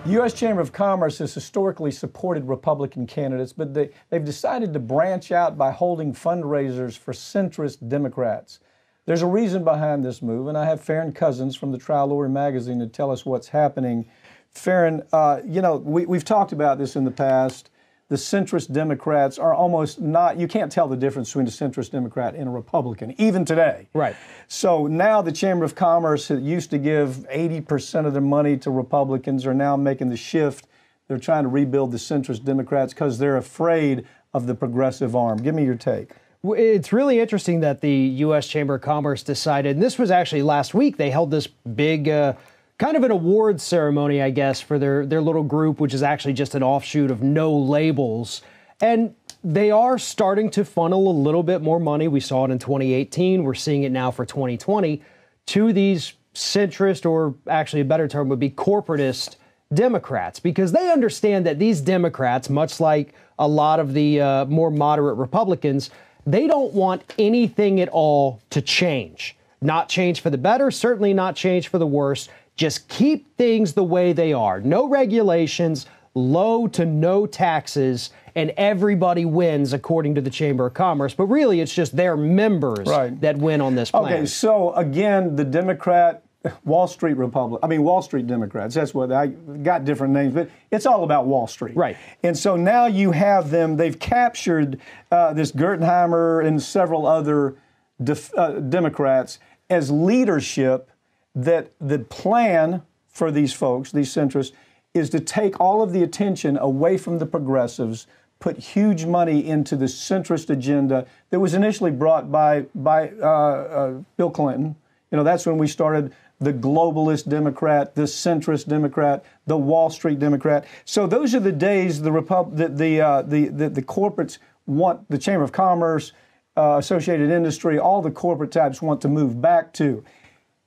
The U.S. Chamber of Commerce has historically supported Republican candidates, but they've decided to branch out by holding fundraisers for centrist Democrats. There's a reason behind this move, and I have Farron Cousins from the Trial Lawyer magazine to tell us what's happening. Farron, we've talked about this in the past. The centrist Democrats are almost not, you can't tell the difference between a centrist Democrat and a Republican, even today. Right. So now the Chamber of Commerce that used to give 80% of their money to Republicans are now making the shift. They're trying to rebuild the centrist Democrats because they're afraid of the progressive arm. Give me your take. It's really interesting that the U.S. Chamber of Commerce decided, and this was actually last week, they held this big kind of an awards ceremony, I guess, for their little group, which is actually just an offshoot of No Labels. And they are starting to funnel a little bit more money. We saw it in 2018. We're seeing it now for 2020 to these centrist, or actually a better term would be corporatist Democrats, because they understand that these Democrats, much like a lot of the more moderate Republicans, they don't want anything at all to change. Not change for the better, certainly not change for the worse. Just keep things the way they are. No regulations, low to no taxes, and everybody wins according to the Chamber of Commerce. But really, it's just their members that win on this plan. Okay, so again, the Democrat, Wall Street Democrats, that's what I got different names, but it's all about Wall Street. Right. And so now you have them, they've captured this Gertenheimer and several other Democrats as leadership, that the plan for these folks, these centrists, is to take all of the attention away from the progressives, put huge money into the centrist agenda that was initially brought by Bill Clinton. You know, that's when we started the globalist Democrat, the centrist Democrat, the Wall Street Democrat. So those are the days the corporates want, the Chamber of Commerce, Associated Industry, all the corporate types want to move back to.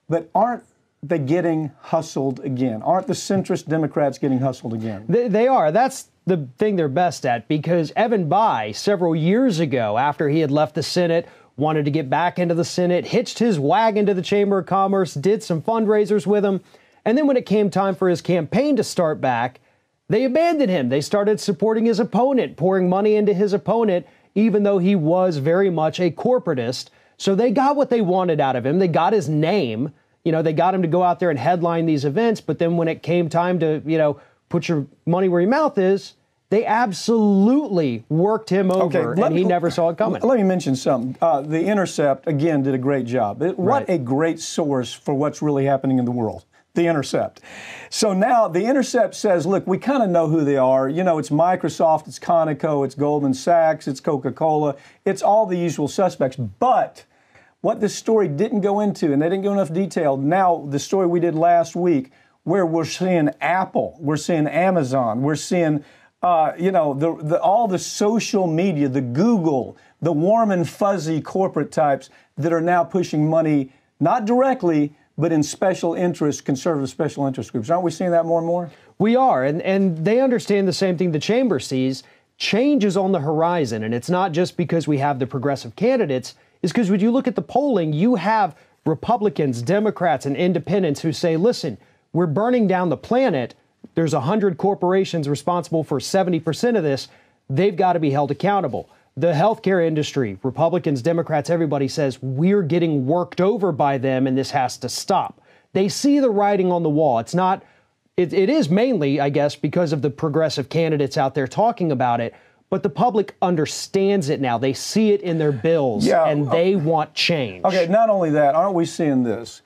But aren't they getting hustled again? Aren't the centrist Democrats getting hustled again? They are. That's the thing they're best at, because Evan Bayh, several years ago, after he had left the Senate, wanted to get back into the Senate, hitched his wagon to the Chamber of Commerce, did some fundraisers with him, and then when it came time for his campaign to start back, they abandoned him. They started supporting his opponent, pouring money into his opponent, even though he was very much a corporatist. So they got what they wanted out of him. They got his name. You know, they got him to go out there and headline these events. But then when it came time to, put your money where your mouth is, they absolutely worked him over, and he never saw it coming. Let me mention something. The Intercept, again, did a great job. What a great source for what's really happening in the world. The Intercept. So now the Intercept says, look, we kind of know who they are. You know, it's Microsoft, it's Conoco, it's Goldman Sachs, it's Coca-Cola. It's all the usual suspects. But what this story didn't go into, and they didn't go enough detail, now the story we did last week, where we're seeing Apple, we're seeing Amazon, we're seeing, all the social media, the Google, the warm and fuzzy corporate types that are now pushing money, not directly, but in special interest, conservative special interest groups. Aren't we seeing that more and more? We are, and they understand the same thing the chamber sees. Change is on the horizon, and it's not just because we have the progressive candidates. It's because when you look at the polling, you have Republicans, Democrats, and independents who say, listen, we're burning down the planet. There's 100 corporations responsible for 70% of this. They've got to be held accountable. The healthcare industry, Republicans, Democrats, everybody says we're getting worked over by them and this has to stop. They see the writing on the wall. It is mainly, I guess, because of the progressive candidates out there talking about it, but the public understands it now. They see it in their bills and they want change. Okay, not only that, aren't we seeing this?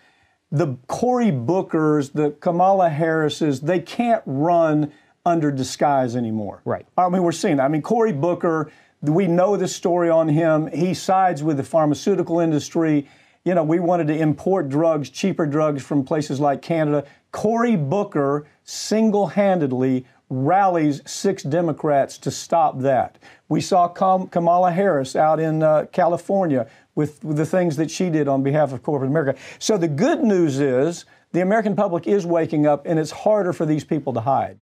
The Cory Bookers, the Kamala Harrises, they can't run under disguise anymore. Right. I mean, we're seeing that. I mean, Cory Booker, we know the story on him. He sides with the pharmaceutical industry. You know, we wanted to import drugs, cheaper drugs from places like Canada. Cory Booker single-handedly rallies 6 Democrats to stop that. We saw Kamala Harris out in California with the things that she did on behalf of corporate America. So the good news is the American public is waking up, and it's harder for these people to hide.